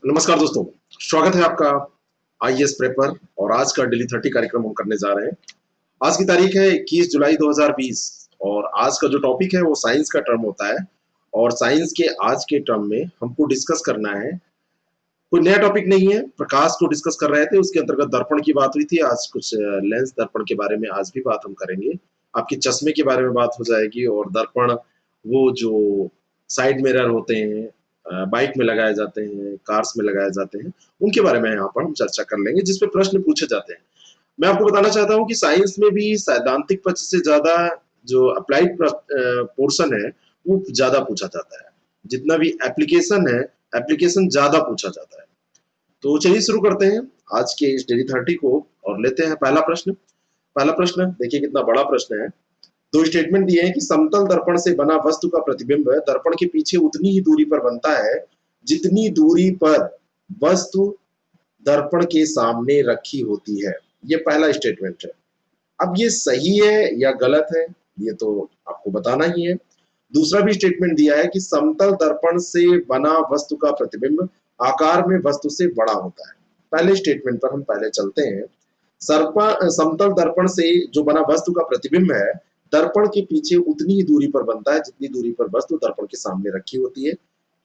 नमस्कार दोस्तों, स्वागत है आपका आईएएस प्रेपर। और आज का डेली 30 कार्यक्रम हम करने जा रहे हैं। आज की तारीख है 21 जुलाई 2020 और आज का जो टॉपिक है वो साइंस का टर्म होता है। और साइंस के आज के टर्म में हमको डिस्कस करना है, कोई नया टॉपिक नहीं है, प्रकाश को डिस्कस कर रहे थे, उसके अंतर्गत दर्पण की बात हुई थी। आज कुछ लेंस दर्पण के बारे में आज भी बात हम करेंगे। आपके चश्मे के बारे में बात हो जाएगी और दर्पण वो जो साइड मिरर होते हैं, बाइक में लगाए जाते हैं, कार्स में लगाए जाते हैं, उनके बारे में यहाँ पर हम चर्चा कर लेंगे जिसपे प्रश्न पूछे जाते हैं। मैं आपको बताना चाहता हूँ कि साइंस में भी सैद्धांतिक पक्ष से ज्यादा जो अप्लाइड पोर्शन है वो ज्यादा पूछा जाता है। जितना भी एप्लीकेशन है, एप्लीकेशन ज्यादा पूछा जाता है। तो चलिए शुरू करते हैं आज के इस डेली 30 को और लेते हैं पहला प्रश्न। पहला प्रश्न देखिए कितना बड़ा प्रश्न है। दो स्टेटमेंट दिए हैं कि समतल दर्पण से बना वस्तु का प्रतिबिंब दर्पण के पीछे उतनी ही दूरी पर बनता है जितनी दूरी पर वस्तु दर्पण के सामने रखी होती है। ये पहला स्टेटमेंट है। अब ये सही है या गलत है ये तो आपको बताना ही है। दूसरा भी स्टेटमेंट दिया है कि समतल दर्पण से बना वस्तु का प्रतिबिंब आकार में वस्तु से बड़ा होता है। पहले स्टेटमेंट पर हम पहले चलते हैं। समतल दर्पण से जो बना वस्तु का प्रतिबिंब है दर्पण के पीछे उतनी ही दूरी पर बनता है जितनी दूरी पर वस्तु दर्पण के सामने रखी होती है।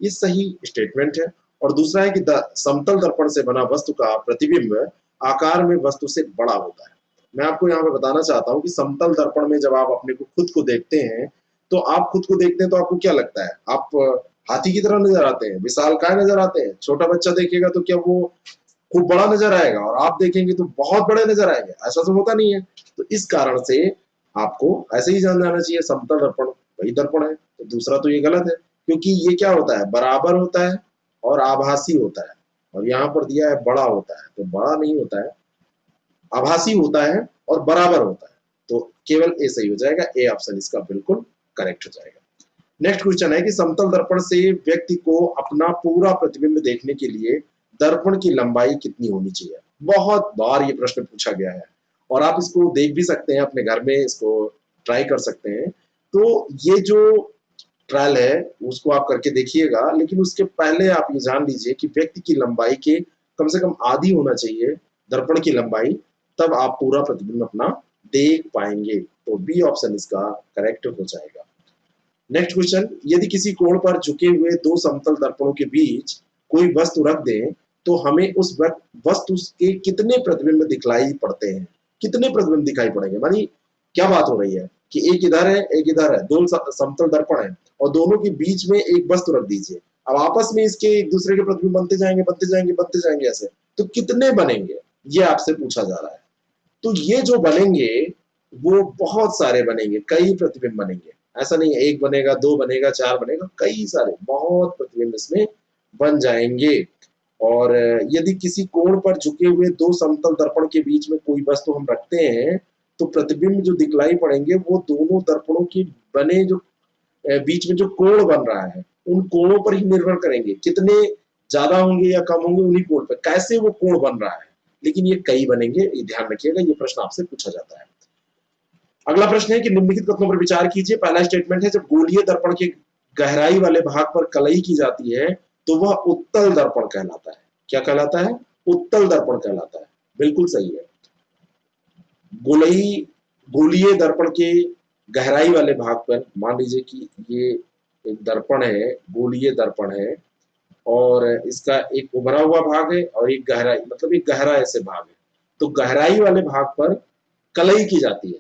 ये सही स्टेटमेंट है। और दूसरा है कि समतल दर्पण से बना वस्तु का प्रतिबिंब आकार में वस्तु से बड़ा होता है। मैं आपको यहाँ पे बताना चाहता हूँ कि समतल दर्पण में जब आप अपने को खुद को देखते हैं तो आप खुद को देखते हैं तो आपको क्या लगता है? आप हाथी की तरह नजर आते हैं, विशालकाय नजर आते हैं। छोटा बच्चा देखेगा तो क्या वो खूब बड़ा नजर आएगा और आप देखेंगे तो बहुत बड़े नजर आएंगे? ऐसा तो होता नहीं है। तो इस कारण से आपको ऐसे ही जान जाना चाहिए समतल दर्पण वही दर्पण है। तो दूसरा तो ये गलत है क्योंकि ये क्या होता है, बराबर होता है और आभासी होता है। और यहाँ पर दिया है बड़ा होता है, तो बड़ा नहीं होता है, आभासी होता है और बराबर होता है। तो केवल ए सही हो जाएगा, ए ऑप्शन इसका बिल्कुल करेक्ट हो जाएगा। नेक्स्ट क्वेश्चन है कि समतल दर्पण से व्यक्ति को अपना पूरा प्रतिबिंब देखने के लिए दर्पण की लंबाई कितनी होनी चाहिए? बहुत बार ये प्रश्न पूछा गया है और आप इसको देख भी सकते हैं, अपने घर में इसको ट्राई कर सकते हैं। तो ये जो ट्रायल है उसको आप करके देखिएगा, लेकिन उसके पहले आप ये जान लीजिए कि व्यक्ति की लंबाई के कम से कम आधी होना चाहिए दर्पण की लंबाई, तब आप पूरा प्रतिबिंब अपना देख पाएंगे। तो बी ऑप्शन इसका करेक्ट हो जाएगा। नेक्स्ट क्वेश्चन, यदि किसी कोण पर झुके हुए दो समतल दर्पणों के बीच कोई वस्तु रख दें तो हमें उस वस्तु के कितने प्रतिबिंब दिखलाई पड़ते हैं? कितने प्रतिबिंब दिखाई पड़ेंगे? मानी क्या बात हो रही है कि एक इधर है एक इधर है, दो समतल दर्पण है और दोनों के बीच में एक वस्तु रख दीजिए। अब आपस में इसके एक दूसरे के प्रतिबिंब बनते जाएंगे बनते जाएंगे बनते जाएंगे ऐसे, तो कितने बनेंगे ये आपसे पूछा जा रहा है। तो ये जो बनेंगे वो बहुत सारे बनेंगे, कई प्रतिबिंब बनेंगे। ऐसा नहीं है एक बनेगा, दो बनेगा, चार बनेगा, कई सारे बहुत प्रतिबिंब इसमें बन जाएंगे। और यदि किसी कोण पर झुके हुए दो समतल दर्पण के बीच में कोई वस्तु हम रखते हैं तो प्रतिबिंब जो दिखलाई पड़ेंगे वो दोनों दर्पणों की बने जो बीच में जो कोण बन रहा है उन कोणों पर ही निर्भर करेंगे, कितने ज्यादा होंगे या कम होंगे उन्हीं कोण पर, कैसे वो कोण बन रहा है। लेकिन ये कई बनेंगे, ये ध्यान रखिएगा, ये प्रश्न आपसे पूछा जाता है। अगला प्रश्न है कि निम्नलिखित कथनों पर विचार कीजिए। पहला स्टेटमेंट है जब गोलीय दर्पण के गहराई वाले भाग पर कलई की जाती है तो वह उत्तल दर्पण कहलाता है। क्या कहलाता है? उत्तल दर्पण कहलाता है। बिल्कुल सही है। गोलई गोलीय दर्पण के गहराई वाले भाग पर, मान लीजिए कि ये एक दर्पण है, गोलीय दर्पण है और इसका एक उभरा हुआ भाग है और एक गहराई, मतलब एक गहरा ऐसे भाग है। तो गहराई वाले भाग पर कलई की जाती है।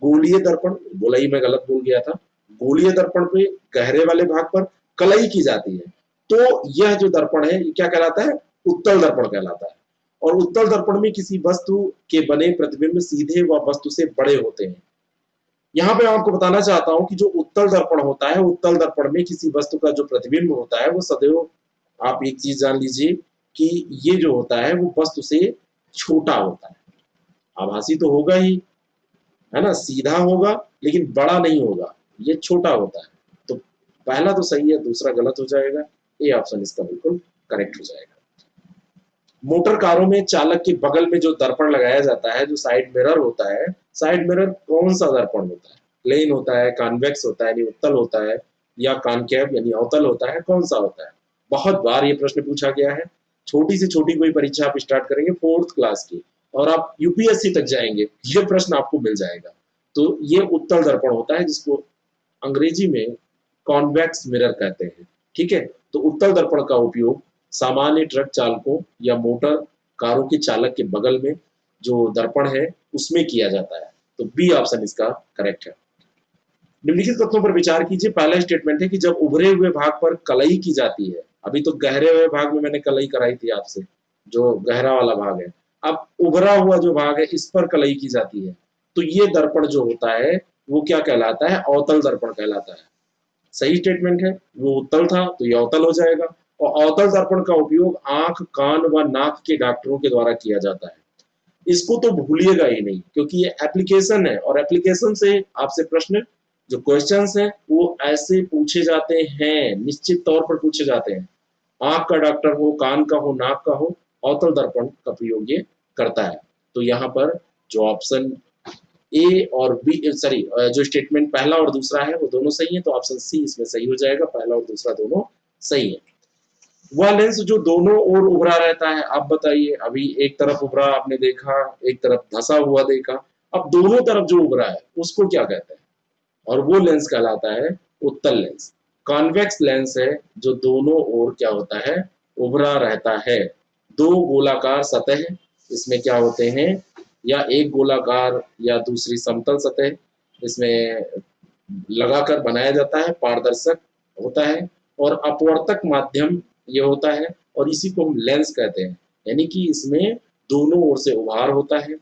गोलीय दर्पण, गोलई में गलत बोल गया था, गोलीय दर्पण पे गहरे वाले भाग पर कलई की जाती है। तो यह जो दर्पण है ये क्या कहलाता है? उत्तल दर्पण कहलाता है। और उत्तल दर्पण में किसी वस्तु के बने प्रतिबिंब सीधे व वस्तु से बड़े होते हैं। यहाँ पे आपको बताना चाहता हूं कि जो उत्तल दर्पण होता है, उत्तल दर्पण में किसी वस्तु का जो प्रतिबिंब होता है वो सदैव, आप एक चीज जान लीजिए कि ये जो होता है वो वस्तु से छोटा होता है। आभासी तो होगा ही, है ना, सीधा होगा लेकिन बड़ा नहीं होगा, ये छोटा होता है। तो पहला तो सही है, दूसरा गलत हो जाएगा। ए ऑप्शन इसका बिल्कुल करेक्ट हो जाएगा। मोटर कारों में चालक के बगल में जो दर्पण लगाया जाता है, जो साइड मिरर होता है, साइड मिरर कौन सा दर्पण होता है? प्लेन होता है, कॉन्वेक्स होता है यानी उत्तल होता है, या कॉनकेव यानी अवतल होता है, कौन सा होता है? बहुत बार ये प्रश्न पूछा गया है। छोटी से छोटी कोई परीक्षा आप स्टार्ट करेंगे 4th क्लास की और आप यूपीएससी तक जाएंगे, ये प्रश्न आपको मिल जाएगा। तो ये उत्तल दर्पण होता है जिसको अंग्रेजी में कॉन्वेक्स मिरर कहते हैं। ठीक है, तो उत्तल दर्पण का उपयोग सामान्य ट्रक चालकों या मोटर कारों के चालक के बगल में जो दर्पण है उसमें किया जाता है। तो बी ऑप्शन इसका करेक्ट है। निम्नलिखित तथ्यों पर विचार कीजिए। पहला स्टेटमेंट है कि जब उभरे हुए भाग पर कलई की जाती है, अभी तो गहरे हुए भाग में मैंने कलई कराई थी आपसे, जो गहरा वाला भाग है। अब उभरा हुआ जो भाग है इस पर कलई की जाती है, तो ये दर्पण जो होता है वो क्या कहलाता है? अवतल दर्पण कहलाता है। सही स्टेटमेंट है, वो उत्तल था तो ये अवतल हो जाएगा। और अवतल दर्पण का उपयोग आंख, कान व नाक के डॉक्टरों के द्वारा किया जाता है। इसको तो भूलिएगा ही नहीं, क्योंकि ये एप्लीकेशन है और एप्लीकेशन से आपसे प्रश्न, जो क्वेश्चंस हैं वो ऐसे पूछे जाते हैं, निश्चित तौर पर पूछे जाते हैं। आंख का डॉक्टर हो, कान का हो, नाक का हो, अवतल दर्पण का प्रयोग ये करता है। तो यहाँ पर जो ऑप्शन ए और बी, सॉरी, जो स्टेटमेंट पहला और दूसरा है वो दोनों सही है, तो ऑप्शन सी इसमें सही हो जाएगा। पहला और दूसरा दोनों सही है। वह लेंस जो दोनों ओर उभरा रहता है, आप बताइए, अभी एक तरफ उभरा आपने देखा, एक तरफ धंसा हुआ देखा, अब दोनों तरफ जो उभरा है उसको क्या कहते हैं? और वो लेंस कहलाता है उत्तल लेंस। कॉन्वेक्स लेंस है जो दोनों ओर क्या होता है? उभरा रहता है। दो गोलाकार सतह इसमें क्या होते हैं, या एक गोलाकार या दूसरी समतल सतह इसमें लगाकर बनाया जाता है, पारदर्शक होता है, और अपवर्तक माध्यम ये होता है, और इसी को हम लेंस कहते हैं। यानी कि इसमें दोनों ओर से उभार होता है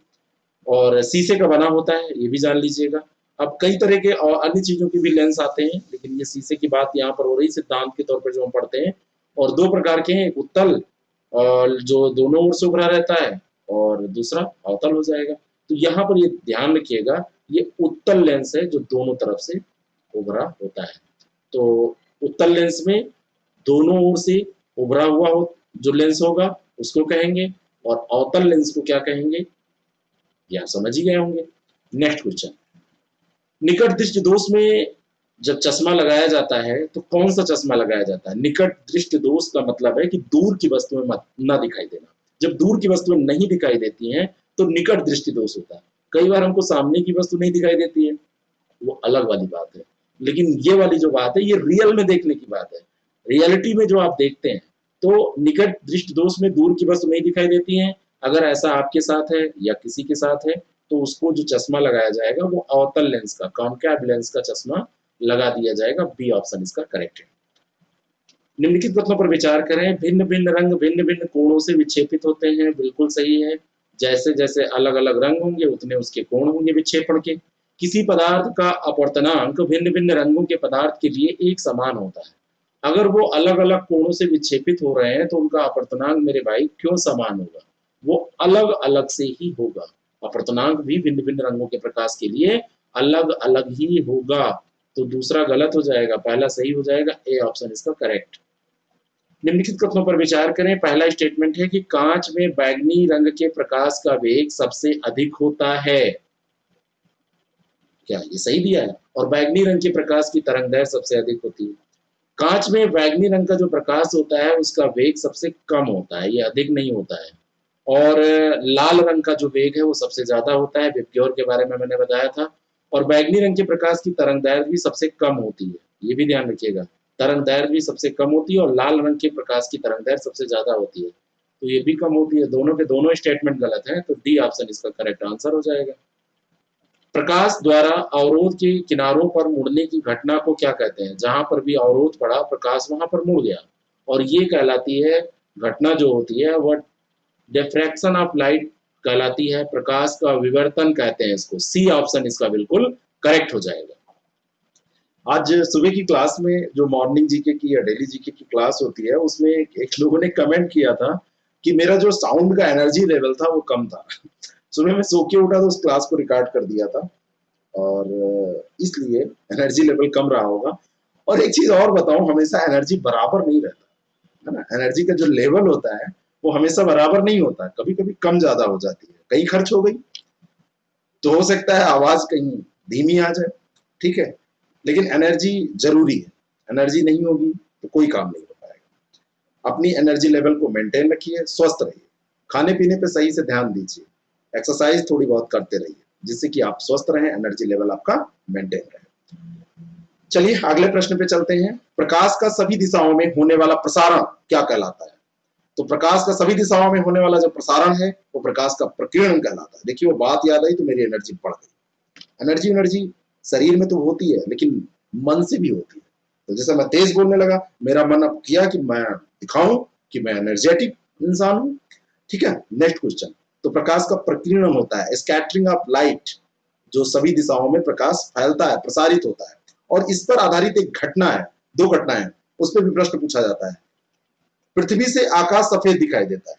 और शीशे का बना होता है, ये भी जान लीजिएगा। अब कई तरह के और अन्य चीजों के भी लेंस आते हैं, लेकिन ये शीशे की बात यहाँ पर हो रही सिद्धांत के तौर पर जो हम पढ़ते हैं। और दो प्रकार के हैं, एक उत्तल और जो दोनों ओर से उभरा रहता है, और दूसरा अवतल हो जाएगा। तो यहाँ पर ये ध्यान रखिएगा, ये उत्तल लेंस है जो दोनों तरफ से उभरा होता है। तो उत्तल लेंस में दोनों ओर से उभरा हुआ हो जो लेंस होगा उसको कहेंगे, और अवतल लेंस को क्या कहेंगे, ये आप समझ ही गए होंगे। नेक्स्ट क्वेश्चन, निकट दृष्टि दोष में जब चश्मा लगाया जाता है तो कौन सा चश्मा लगाया जाता है? निकट दृष्टि दोष का मतलब है कि दूर की वस्तुएं ना दिखाई देना। जब दूर की वस्तुएं नहीं दिखाई देती हैं तो निकट दृष्टि दोष होता है। कई बार हमको सामने की वस्तु नहीं दिखाई देती है, वो अलग वाली बात है, लेकिन ये वाली जो बात है ये रियल में देखने की बात है। रियलिटी में जो आप देखते हैं, तो निकट दृष्टि दोष में दूर की वस्तु नहीं दिखाई देती है। अगर ऐसा आपके साथ है या किसी के साथ है तो उसको जो चश्मा लगाया जाएगा वो अवतल लेंस का, कॉनकेव लेंस का चश्मा लगा दिया जाएगा। बी ऑप्शन इसका करेक्ट है। निम्नलिखित कथनों पर विचार करें। भिन्न भिन्न रंग भिन्न भिन्न कोणों से विक्षेपित होते हैं, बिल्कुल सही है। जैसे जैसे अलग अलग रंग होंगे उतने उसके कोण होंगे विक्षेपण के। किसी पदार्थ का अपवर्तनांक भिन्न भिन्न रंगों के पदार्थ के लिए एक समान होता है। अगर वो अलग अलग कोणों से विक्षेपित हो रहे हैं तो उनका अपवर्तनांक मेरे भाई क्यों समान होगा? वो अलग अलग से ही होगा। अपवर्तनांक भी भिन्न भिन्न रंगों के प्रकाश के लिए अलग अलग ही होगा। तो दूसरा गलत हो जाएगा, पहला सही हो जाएगा। ए ऑप्शन इसका करेक्ट। निम्नलिखित कथनों पर विचार करें। पहला स्टेटमेंट है कि कांच में बैंगनी रंग के प्रकाश का वेग सबसे अधिक होता है। क्या ये सही दिया है? और बैंगनी रंग के प्रकाश की तरंगदैर्घ्य सबसे अधिक होती है। कांच में बैंगनी रंग का जो प्रकाश होता है उसका वेग सबसे कम होता है, ये अधिक नहीं होता है। और लाल रंग का जो वेग है वो सबसे ज्यादा होता है, विबग्योर के बारे में मैंने बताया था। और बैंगनी रंग के प्रकाश की तरंगदैर्घ्य भी सबसे कम होती है, ये भी ध्यान रखिएगा। तरंगदैर्घ्य भी सबसे कम होती है और लाल रंग के प्रकाश की तरंगदैर्घ्य सबसे ज्यादा होती है, तो ये भी कम होती है। दोनों के दोनों स्टेटमेंट गलत है, तो डी ऑप्शन इसका करेक्ट आंसर हो जाएगा। प्रकाश द्वारा अवरोध के किनारों पर मुड़ने की घटना को क्या कहते हैं? जहां पर भी अवरोध पड़ा प्रकाश वहां पर मुड़ गया, और ये कहलाती है घटना जो होती है वह डिफ्रैक्शन ऑफ लाइट कहलाती है। प्रकाश का विवर्तन कहते हैं इसको। सी ऑप्शन इसका बिल्कुल करेक्ट हो जाएगा। आज सुबह की क्लास में जो मॉर्निंग जीके की या डेली जीके की क्लास होती है उसमें एक लोगों ने कमेंट किया था कि मेरा जो साउंड का एनर्जी लेवल था वो कम था। सुबह मैं सो के उठा तो उस क्लास को रिकॉर्ड कर दिया था, और इसलिए एनर्जी लेवल कम रहा होगा। और एक चीज और बताऊं, हमेशा एनर्जी बराबर नहीं रहता है ना। एनर्जी का जो लेवल होता है वो हमेशा बराबर नहीं होता, कभी कभी कम ज्यादा हो जाती है। कहीं खर्च हो गई तो हो सकता है आवाज कहीं धीमी आ जाए, ठीक है, लेकिन एनर्जी जरूरी है। एनर्जी नहीं होगी तो कोई काम नहीं हो पाएगा। अपनी एनर्जी लेवल को मेंटेन रखिए, स्वस्थ रहिए, खाने पीने पे सही से ध्यान दीजिए, एक्सरसाइज थोड़ी बहुत करते रहिए, जिससे कि आप स्वस्थ रहें, एनर्जी लेवल आपका मेंटेन रहे। चलिए अगले प्रश्न पे चलते हैं। प्रकाश का सभी दिशाओं में होने वाला प्रसारण क्या कहलाता है? तो प्रकाश का सभी दिशाओं में होने वाला जो प्रसारण है वो प्रकाश का प्रकीर्णन कहलाता है। देखिए वो बात याद आई तो मेरी एनर्जी बढ़ गई। एनर्जी एनर्जी शरीर में तो होती है लेकिन मन से भी होती है। तो जैसे मैं तेज बोलने लगा, मेरा मन अब किया कि मैं दिखाऊं कि मैं एनर्जेटिक इंसान हूं। ठीक है, नेक्स्ट क्वेश्चन। तो प्रकाश का प्रकीर्णन होता है स्कैटरिंग ऑफ लाइट, जो सभी दिशाओं में प्रकाश फैलता है, प्रसारित होता है। और इस पर आधारित एक घटना है, दो घटनाएं, उस पर भी प्रश्न पूछा जाता है। पृथ्वी से आकाश सफेद दिखाई देता है,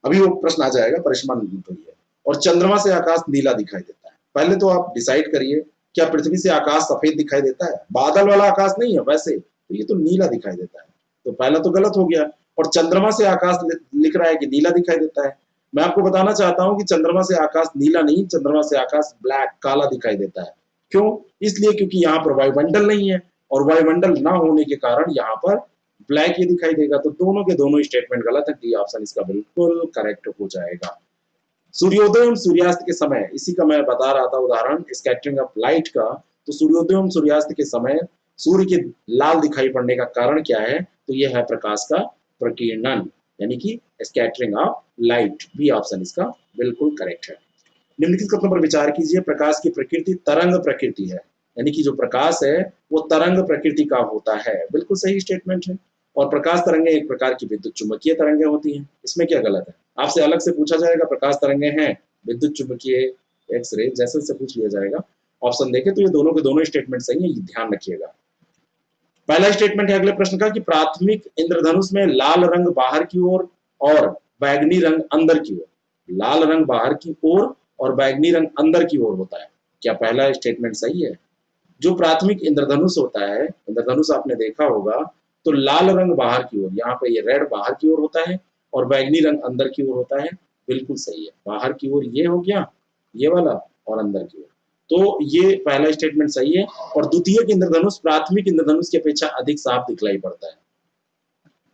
अभी वो प्रश्न आ जाएगा, परेशान मत होइए। और चंद्रमा से आकाश नीला दिखाई देता है। पहले तो आप डिसाइड करिए, क्या पृथ्वी से आकाश सफेद दिखाई देता है? बादल वाला आकाश नहीं है वैसे, तो ये तो नीला दिखाई देता है। तो पहला तो गलत हो गया। और चंद्रमा से आकाश लिख रहा है कि नीला दिखाई देता है। मैं आपको बताना चाहता हूं कि चंद्रमा से आकाश नीला नहीं, चंद्रमा से आकाश ब्लैक, काला दिखाई देता है। क्यों? इसलिए क्योंकि यहाँ पर वायुमंडल नहीं है, और वायुमंडल ना होने के कारण यहाँ पर ब्लैक ये दिखाई देगा। तो दोनों के दोनों स्टेटमेंट गलत है, डी ऑप्शन इसका बिल्कुल करेक्ट हो जाएगा। सूर्योदय एवं सूर्यास्त के समय, इसी का मैं बता रहा था उदाहरण स्कैटरिंग ऑफ लाइट का। तो सूर्योदय एवं सूर्यास्त के समय सूर्य के लाल दिखाई पड़ने का कारण क्या है? तो यह है प्रकाश का प्रकीर्णन, यानी कि scattering of light. B option इसका बिल्कुल करेक्ट है। निम्नलिखित कथनों पर विचार कीजिए। प्रकाश की प्रकृति तरंग प्रकृति है, यानी कि जो प्रकाश है वो तरंग प्रकृति का होता है। बिल्कुल सही स्टेटमेंट है। और प्रकाश तरंगें एक प्रकार की विद्युत चुंबकीय तरंगें होती हैं। इसमें क्या गलत है? आपसे अलग से पूछा जाएगा प्रकाश तरंगें हैं विद्युत चुंबकीय, एक्सरे, जैसे से पूछ लिया जाएगा। ऑप्शन देखें तो ये दोनों के दोनों स्टेटमेंट सही है, ये ध्यान रखिएगा। पहला स्टेटमेंट है अगले प्रश्न का कि प्राथमिक इंद्रधनुष में लाल रंग बाहर की ओर और बैगनी रंग अंदर की ओर, लाल रंग बाहर की ओर और बैगनी रंग अंदर की ओर होता है। क्या पहला स्टेटमेंट सही है? जो प्राथमिक इंद्रधनुष होता है, इंद्रधनुष आपने देखा होगा, तो लाल रंग बाहर की ओर, यहाँ पे ये रेड बाहर की ओर होता है और बैगनी रंग अंदर की ओर होता है। बिल्कुल सही है, बाहर की ओर ये हो गया, ये वाला, और अंदर की ओर। तो ये पहला स्टेटमेंट सही है। और द्वितीयक इंद्रधनुष प्राथमिक इंद्रधनुष की अपेक्षा अधिक साफ दिखलाई पड़ता है।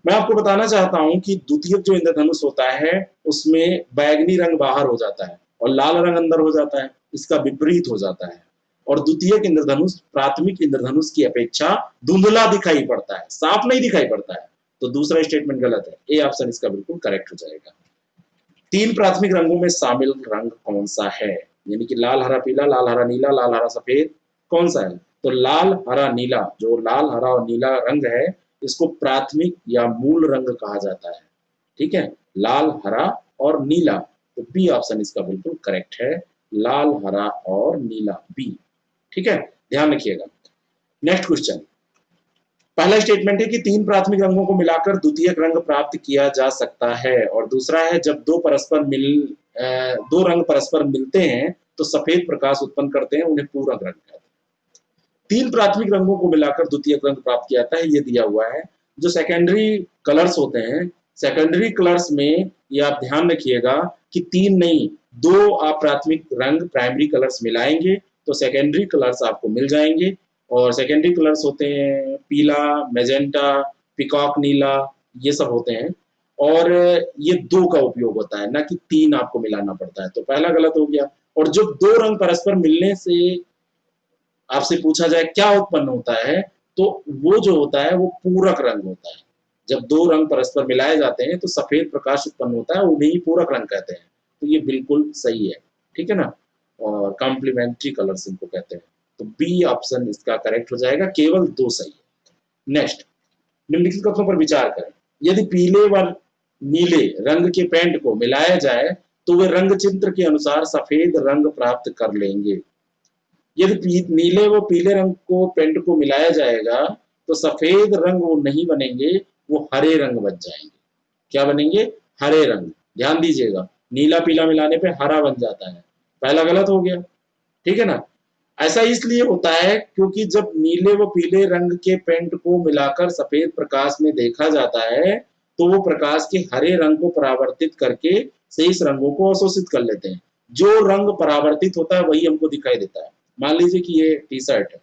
मैं आपको बताना चाहता हूं कि द्वितीयक जो इंद्रधनुष होता है उसमें बैगनी रंग बाहर हो जाता है और लाल रंग अंदर हो जाता है, इसका विपरीत हो जाता है। और द्वितीयक इंद्रधनुष प्राथमिक इंद्रधनुष की अपेक्षा धुंधला दिखाई पड़ता है, साफ नहीं दिखाई पड़ता है। तो दूसरा स्टेटमेंट गलत है, ए ऑप्शन इसका बिल्कुल करेक्ट हो जाएगा। तीन प्राथमिक रंगों में शामिल रंग कौन सा है? यानी कि लाल हरा पीला, लाल हरा नीला, लाल हरा सफेद, कौन सा है? तो लाल हरा नीला, जो लाल हरा और नीला रंग है इसको प्राथमिक या मूल रंग कहा जाता है। ठीक है, लाल हरा और नीला। तो बी ऑप्शन इसका बिल्कुल करेक्ट है, लाल हरा और नीला, बी। ठीक है, ध्यान रखिएगा। Next question. पहला स्टेटमेंट है कि तीन प्राथमिक रंगों को मिलाकर द्वितीयक रंग प्राप्त किया जा सकता है। और दूसरा है जब दो रंग परस्पर मिलते हैं तो सफेद प्रकाश उत्पन्न करते हैं, उन्हें पूरक रंग कहते हैं। तीन प्राथमिक रंगों को मिलाकर द्वितीयक रंग प्राप्त किया जाता है, ये दिया हुआ है। जो सेकेंडरी कलर्स होते हैं, सेकेंडरी कलर्स में ये आप ध्यान रखिएगा कि तीन नहीं, दो आप प्राथमिक रंग प्राइमरी कलर्स मिलाएंगे तो सेकेंडरी कलर्स आपको मिल जाएंगे। और सेकेंडरी कलर्स होते हैं पीला, मैजेंटा, पिकॉक नीला, ये सब होते हैं। और ये दो का उपयोग होता है, ना कि तीन आपको मिलाना पड़ता है। तो पहला गलत हो गया। और जब दो रंग परस्पर मिलने से आपसे पूछा जाए क्या उत्पन्न होता है, तो वो जो होता है वो पूरक रंग होता है। जब दो रंग परस्पर मिलाए जाते हैं तो सफेद प्रकाश उत्पन्न होता है, उन्हें ही पूरक रंग कहते हैं। तो ये बिल्कुल सही है, ठीक है ना। और कॉम्प्लीमेंट्री कलर्स इनको कहते हैं। तो बी ऑप्शन इसका करेक्ट हो जाएगा, केवल दो सही है। नेक्स्ट, निम्नलिखित कथनों पर विचार करें। यदि पीले व नीले रंग के पेंट को मिलाया जाए तो वे रंग चित्र के अनुसार सफेद रंग प्राप्त कर लेंगे। यदि नीले व पीले रंग को पेंट को मिलाया जाएगा तो सफेद रंग वो नहीं बनेंगे, वो हरे रंग बन जाएंगे। क्या बनेंगे? हरे रंग। ध्यान दीजिएगा, नीला पीला मिलाने पे हरा बन जाता है। पहला गलत हो गया, ठीक है ना। ऐसा इसलिए होता है क्योंकि जब नीले व पीले रंग के पेंट को मिलाकर सफेद प्रकाश में देखा जाता है तो वो प्रकाश के हरे रंग को परावर्तित करके शेष रंगों को अवशोषित कर लेते हैं। जो रंग परावर्तित होता है वही हमको दिखाई देता है। मान लीजिए कि ये टी शर्ट है,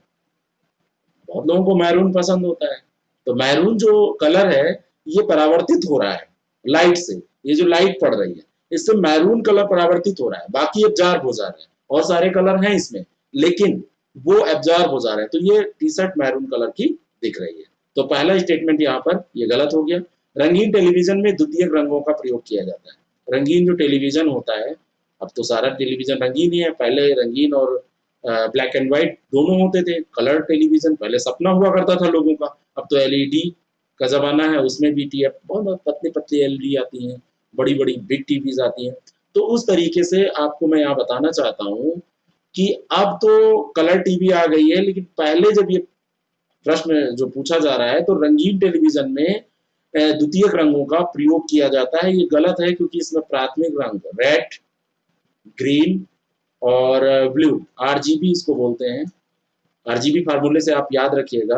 बहुत लोगों को मैरून पसंद होता है, तो मैरून जो कलर है ये परावर्तित हो रहा है लाइट से, ये जो लाइट पड़ रही है इससे मैरून कलर परावर्तित हो रहा है, बाकी एब्जॉर्ब हो जा रहे हैं और सारे कलर हैं इसमें, लेकिन वो एब्जॉर्ब हो जा रहे हैं, तो ये टी शर्ट मैरून कलर की दिख रही है। तो पहला स्टेटमेंट यहाँ पर ये गलत हो गया। रंगीन टेलीविजन में द्वितीयक रंगों का प्रयोग किया जाता है। रंगीन जो टेलीविजन होता है, अब तो सारा टेलीविजन रंगीन ही है, पहले रंगीन और ब्लैक एंड व्हाइट दोनों होते थे। कलर टेलीविजन पहले सपना हुआ करता था लोगों का, अब तो एलईडी का जमाना है, उसमें भी टी बहुत पतली पतली एलईडी आती हैं, बड़ी बड़ी बिग टीवीज आती हैं। तो उस तरीके से आपको मैं यहाँ बताना चाहता हूँ कि अब तो कलर टीवी आ गई है, लेकिन पहले जब ये प्रश्न जो पूछा जा रहा है तो रंगीन टेलीविजन में द्वितीयक रंगों का प्रयोग किया जाता है। ये गलत है क्योंकि इसमें प्राथमिक रंग रेड, ग्रीन और ब्लू, आरजीबी इसको बोलते हैं। आरजीबी फार्मूले से आप याद रखिएगा,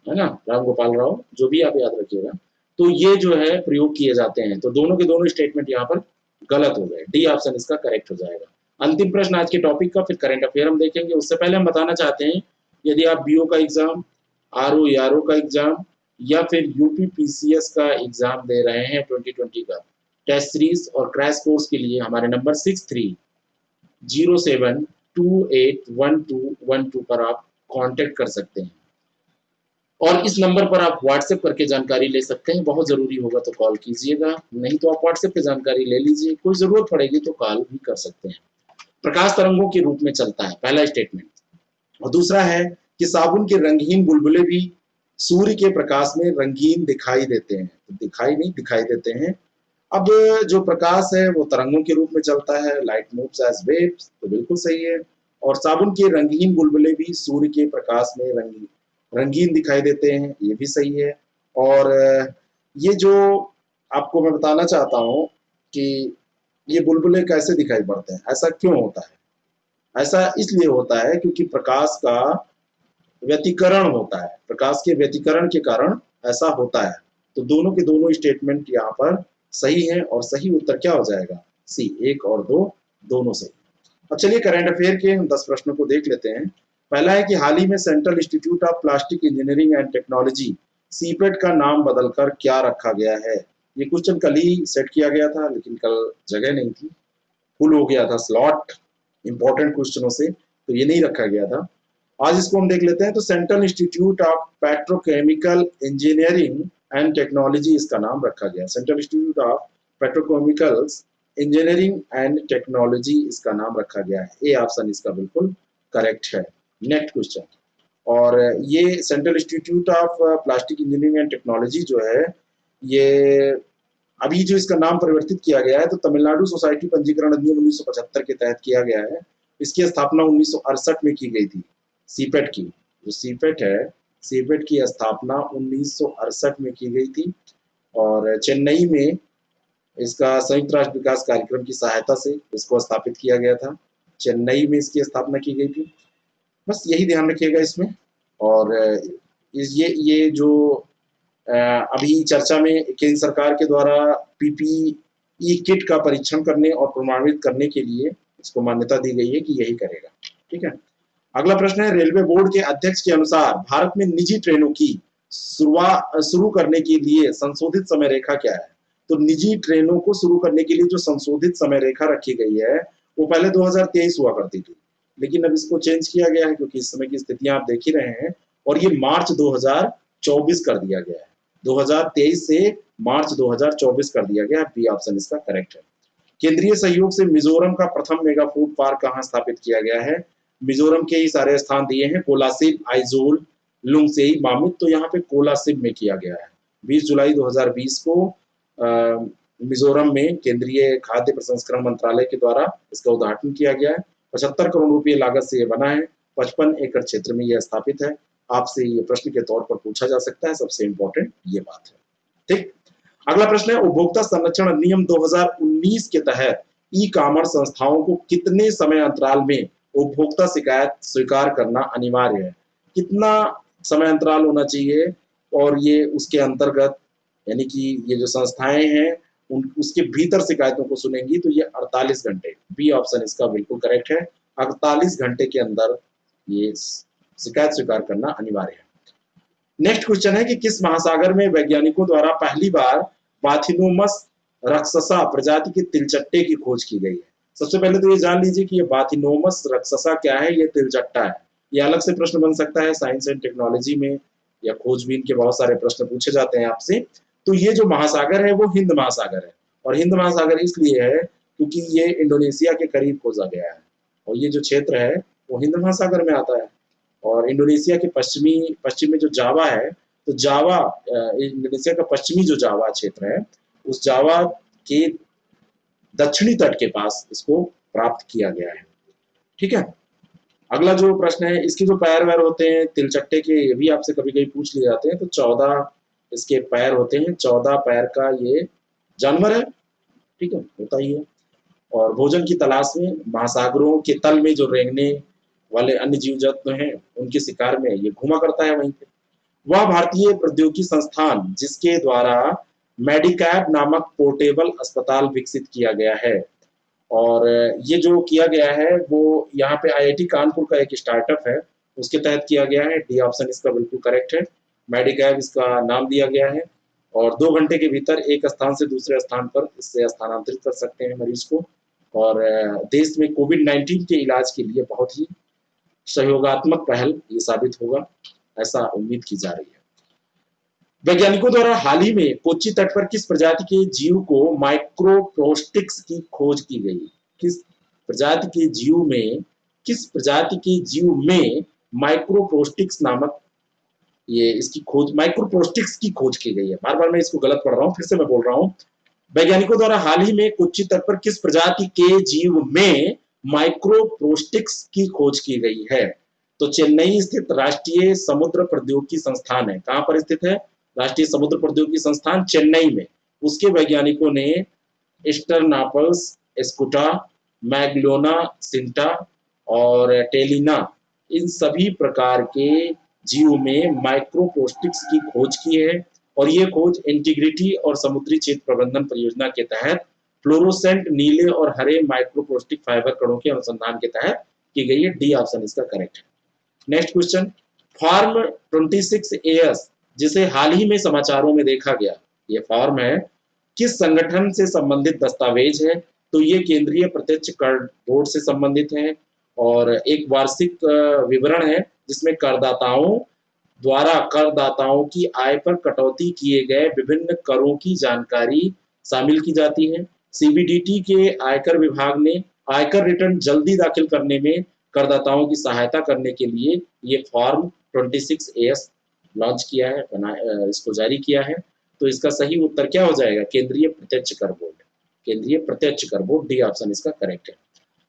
है ना राम गोपाल राव, जो भी आप याद रखिएगा। तो ये जो है प्रयोग किए जाते हैं। तो दोनों के दोनों स्टेटमेंट यहाँ पर गलत हो गए, डी ऑप्शन इसका करेक्ट हो जाएगा। अंतिम प्रश्न आज के टॉपिक का, फिर करंट अफेयर हम देखेंगे। उससे पहले हम बताना चाहते हैं, यदि आप बीओ का एग्जाम, आरओ आरओ का एग्जाम या फिर यूपीपीसीएस का एग्जाम दे रहे हैं 2020 का, टेस्ट सीरीज और क्रैश कोर्स के लिए हमारे नंबर 6307281212 पर आप कांटेक्ट कर सकते हैं और इस नंबर पर आप व्हाट्सएप करके जानकारी ले सकते हैं। बहुत ज़रूरी होगा तो कॉल कीजिएगा, नहीं तो आप व्हाट्सएप पे जानकारी ले लीजिए, कोई ज़रूरत पड़ेगी तो कॉल भी कर सकते हैं। प्रकाश तरंगों के रूप में चलता है, पहला स्टेटमेंट। और दूसरा है कि साबुन के रंगहीन बुलबुले भी सूर्य के प्रकाश में रंगीन दिखाई देते हैं। तो दिखाई नहीं, दिखाई देते हैं। अब जो प्रकाश है वो तरंगों के रूप में चलता है, लाइट मूव्स एज वेव्स, तो बिल्कुल सही है। और साबुन के रंगीन बुलबुले भी सूर्य के प्रकाश में रंगीन दिखाई देते हैं, ये भी सही है। और ये जो आपको मैं बताना चाहता हूँ कि ये बुलबुले कैसे दिखाई पड़ते हैं, ऐसा क्यों होता है? ऐसा इसलिए होता है क्योंकि प्रकाश का व्यतिकरण होता है, प्रकाश के व्यतिकरण के कारण ऐसा होता है। तो दोनों के दोनों स्टेटमेंट यहाँ पर सही है और सही उत्तर क्या हो जाएगा? सी, 1 और 2 दोनों सही। अब चलिए करंट अफेयर के हम 10 प्रश्नों को देख लेते हैं। पहला है कि हाल ही में central institute of plastic engineering and technology CIPET का नाम बदलकर क्या रखा गया है? ये क्वेश्चन कल ही सेट किया गया था, लेकिन कल जगह नहीं थी, फुल हो गया था स्लॉट इंपॉर्टेंट क्वेश्चनों से, तो ये नहीं रखा गया था। आज इसको हम देख लेते हैं। तो central institute of petrochemical engineering and technology इसका नाम रखा गया। Central institute of petrochemicals engineering and technology इसका नाम रखा गया है। ए ऑप्शन इसका बिल्कुल करेक्ट है। नेक्स्ट क्वेश्चन, और ये central institute of plastic engineering and technology जो है, ये अभी जो इसका नाम परिवर्तित किया गया है तो तमिलनाडु सोसाइटी पंजीकरण अधिनियम 1975 के तहत किया गया है। इसकी स्थापना 1968 में की गई थी। सीपेट की जो सीपेट है, सीपेट की स्थापना 1968 में की गई थी और चेन्नई में इसका संयुक्त राष्ट्र विकास कार्यक्रम की सहायता से इसको स्थापित किया गया था। चेन्नई में इसकी स्थापना की गई थी, बस यही ध्यान रखिएगा इसमें। और ये जो अभी चर्चा में केंद्र सरकार के द्वारा पीपीई किट का परीक्षण करने और प्रमाणित करने के लिए इसको मान्यता दी गई है कि यही करेगा। ठीक है, अगला प्रश्न है, रेलवे बोर्ड के अध्यक्ष के अनुसार भारत में निजी ट्रेनों की शुरू करने के लिए संशोधित समय रेखा क्या है? तो निजी ट्रेनों को शुरू करने के लिए जो संशोधित समय रेखा रखी गई है वो पहले 2023 हुआ करती थी, लेकिन अब इसको चेंज किया गया है क्योंकि इस समय की स्थितियां आप देख ही रहे हैं, और ये मार्च 2024 कर दिया गया है। 2023 से मार्च 2024 कर दिया गया। बी ऑप्शन इसका करेक्ट है। केंद्रीय सहयोग से मिजोरम का प्रथम मेगा फूड पार्क कहाँ स्थापित किया गया है? मिजोरम के ही सारे स्थान दिए हैं, कोलासिब, आइजोल, लुंगसेई, मामित, तो यहाँ पे कोलासिब में किया गया है। 20 जुलाई 2020 को मिजोरम में केंद्रीय खाद्य प्रसंस्करण मंत्रालय के द्वारा इसका उद्घाटन किया गया है। 75 करोड़ रुपए लागत से ये बना है, 55 एकड़ क्षेत्र में यह स्थापित है। आपसे ये प्रश्न के तौर पर पूछा जा सकता है, सबसे इंपॉर्टेंट ये बात है। ठीक, अगला प्रश्न है, उपभोक्ता संरक्षण अधिनियम 2019 के तहत ई कॉमर्स संस्थाओं को कितने समय अंतराल में उपभोक्ता शिकायत स्वीकार करना अनिवार्य है? कितना समय अंतराल होना चाहिए? और ये उसके अंतर्गत यानी कि ये जो संस्थाएं हैं उसके भीतर शिकायतों को सुनेंगी, तो ये 48 घंटे, बी ऑप्शन इसका बिल्कुल करेक्ट है। 48 घंटे के अंदर ये शिकायत स्वीकार करना अनिवार्य है। नेक्स्ट क्वेश्चन है कि किस महासागर में वैज्ञानिकों द्वारा पहली बार बाथिनोमस रक्ससा प्रजाति के तिलचट्टे की खोज की गई है? सबसे पहले तो ये जान लीजिए कि ये बाथिनोमस रक्ससा क्या है, ये तिलचट्टा है। ये अलग से प्रश्न बन सकता है साइंस एंड टेक्नोलॉजी में, या खोजबीन के बहुत सारे प्रश्न पूछे जाते हैं आपसे। तो ये जो महासागर है वो हिंद महासागर है, और हिंद महासागर इसलिए है क्योंकि ये इंडोनेशिया के करीब खोजा गया है, और ये जो क्षेत्र है वो हिंद महासागर में आता है। और इंडोनेशिया के पश्चिम में जो जावा है, तो जावा इंडोनेशिया का पश्चिमी जो जावा क्षेत्र है, उस जावा के दक्षिणी तट के पास इसको प्राप्त किया गया है। ठीक है, अगला जो प्रश्न है, इसके जो पैर वैर होते हैं तिलचट्टे के, ये भी आपसे कभी कभी पूछ लिए जाते हैं। तो 14 इसके पैर होते हैं, 14 पैर का ये जानवर है। ठीक है, होता ही है। और भोजन की तलाश में महासागरों के तल में जो रेंगने वाले अन्य जीव जंतु हैं, उनके शिकार में ये घूमा करता है वहीं पे। वह भारतीय प्रौद्योगिकी संस्थान जिसके द्वारा मेडिकैब नामक पोर्टेबल अस्पताल विकसित किया गया है, और ये जो किया गया है वो यहाँ पे आईआईटी कानपुर का एक स्टार्टअप है, उसके तहत किया गया है। डी ऑप्शन इसका बिल्कुल करेक्ट है। मेडिकैब इसका नाम दिया गया है, और 2 घंटे के भीतर एक स्थान से दूसरे स्थान पर इससे स्थानांतरित कर सकते हैं मरीज को। और देश में कोविड-19 के इलाज के लिए बहुत ही सहयोगात्मक पहल ये साबित होगा, ऐसा उम्मीद की जा रही है। वैज्ञानिकों द्वारा हाल ही में कोच्चि तट पर किस प्रजाति के जीव को माइक्रोप्रोस्टिक्स की खोज की गई? किस प्रजाति के जीव में माइक्रोप्रोस्टिक्स नामक ये इसकी खोज माइक्रोप्रोस्टिक्स की खोज की गई है। बार बार मैं इसको गलत पढ़ रहा हूँ, फिर से मैं बोल रहा हूँ। वैज्ञानिकों द्वारा हाल ही में कोच्चि तट पर किस प्रजाति के जीव में माइक्रोप्रोस्टिक्स की खोज की गई है? तो चेन्नई स्थित राष्ट्रीय समुद्र प्रौद्योगिकी संस्थान है। कहाँ पर स्थित है? राष्ट्रीय समुद्र प्रौद्योगिकी संस्थान चेन्नई में। उसके वैज्ञानिकों ने स्टरनापल्स स्कूटा, मैग्लोना सिंटा और टेलिना, इन सभी प्रकार के जीव में माइक्रोप्रोस्टिक्स की खोज की है। और ये खोज इंटीग्रिटी और समुद्री क्षेत्र प्रबंधन परियोजना के तहत फ्लोरोसेंट नीले और हरे माइक्रोप्रोस्टिक फाइबर कणों के अनुसंधान के तहत की गई है। डी ऑप्शन इसका करेक्ट है। नेक्स्ट क्वेश्चन, फॉर्म 26 एएस जिसे हाल ही में समाचारों में देखा गया, ये फॉर्म है किस संगठन से संबंधित दस्तावेज है? तो ये केंद्रीय प्रत्यक्ष कर बोर्ड से संबंधित है, और एक वार्षिक विवरण है जिसमें करदाताओं द्वारा करदाताओं की आय पर कटौती किए गए विभिन्न करों की जानकारी शामिल की जाती है। सीबीडीटी के आयकर विभाग ने आयकर रिटर्न जल्दी दाखिल करने में करदाताओं की सहायता करने के लिए ये फॉर्म 26 एएस लॉन्च किया है, इसको जारी किया है। तो इसका सही उत्तर क्या हो जाएगा? केंद्रीय प्रत्यक्ष कर बोर्ड। केंद्रीय प्रत्यक्ष कर बोर्ड, डी ऑप्शन इसका करेक्ट है।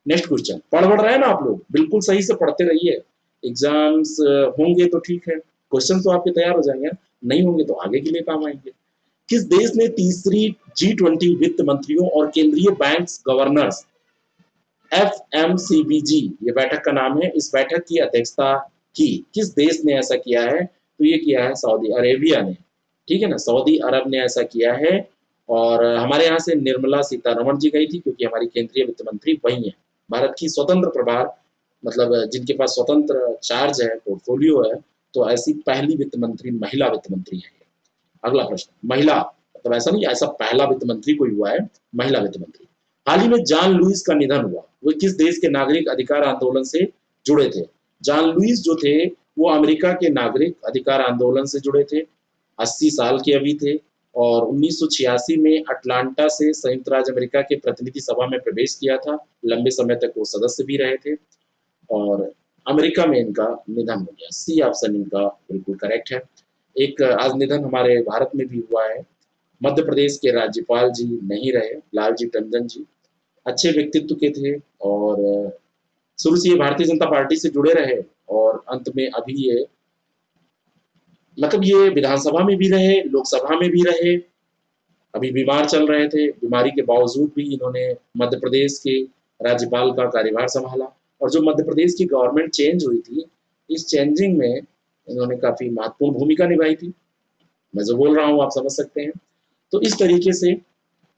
नेक्स्ट क्वेश्चन, पढ़ रहे हैं ना आप लोग? बिल्कुल सही से पढ़ते रहिए, एग्जाम्स होंगे तो ठीक है, क्वेश्चन तो आपके तैयार हो जाएंगे, नहीं होंगे तो आगे के लिए काम आएंगे। किस देश ने तीसरी G20 वित्त मंत्रियों और केंद्रीय बैंक गवर्नर्स FMCBG, ये बैठक का नाम है, इस बैठक की अध्यक्षता की? किस देश ने ऐसा किया है? तो ये किया है सऊदी अरेबिया ने। ठीक है ना, सऊदी अरब ने ऐसा किया है। और हमारे यहाँ से निर्मला सीतारमण जी गई थी, क्योंकि हमारी केंद्रीय वित्त मंत्री वही है। भारत की स्वतंत्र प्रभार, मतलब जिनके पास स्वतंत्र चार्ज है, पोर्टफोलियो है, तो ऐसी पहली वित्त मंत्री महिला वित्त मंत्री है। अगला प्रश्न, महिला मतलब ऐसा नहीं, ऐसा पहला वित्त मंत्री कोई हुआ है, महिला वित्त मंत्री। हाल ही में जॉन लुइस का निधन हुआ, वो किस देश के नागरिक अधिकार आंदोलन से जुड़े थे? जॉन लुइस जो थे वो अमेरिका के नागरिक अधिकार आंदोलन से जुड़े थे, 80 साल के अभी थे, और 1986 में अटलांटा से संयुक्त राज्य अमेरिका के प्रतिनिधि सभा में प्रवेश किया था। लंबे समय तक वो सदस्य भी रहे थे, और अमेरिका में इनका निधन हो गया। सी ऑप्शन इनका बिल्कुल करेक्ट है। एक आज निधन हमारे भारत में भी हुआ है। मध्य प्रदेश के राज्यपाल जी नहीं रहे, लालजी टंडन जी, अच्छे व्यक्तित्व के थे, और शुरू से ये भारतीय जनता पार्टी से जुड़े रहे, और अंत में अभी ये मतलब ये विधानसभा में भी रहे, लोकसभा में भी रहे। अभी बीमार चल रहे थे, बीमारी के बावजूद भी इन्होंने मध्य प्रदेश के राज्यपाल का कार्यभार संभाला। और जो मध्य प्रदेश की गवर्नमेंट चेंज हुई थी, इस चेंजिंग में इन्होंने काफी महत्वपूर्ण भूमिका निभाई थी। मैं जो बोल रहा हूँ आप समझ सकते हैं। तो इस तरीके से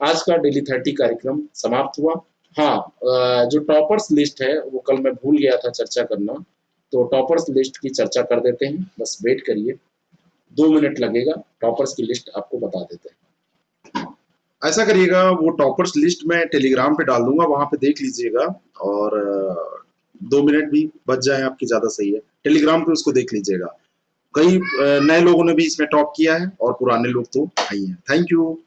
आज का डेली 30 कार्यक्रम समाप्त हुआ। हाँ, जो टॉपर्स लिस्ट है वो कल मैं भूल गया था चर्चा करना, तो टॉपर्स लिस्ट की चर्चा कर देते हैं, बस वेट करिए। 2 मिनट लगेगा, टॉपर्स की लिस्ट आपको बता देते हैं। ऐसा करिएगा, वो टॉपर्स लिस्ट मैं टेलीग्राम पे डाल दूंगा, वहां पे देख लीजिएगा। और 2 मिनट भी बच जाए आपकी, ज्यादा सही है। टेलीग्राम पे उसको देख लीजिएगा। कई नए लोगों ने भी इसमें टॉप किया है और पुराने लोग तो आई हैं। Thank you.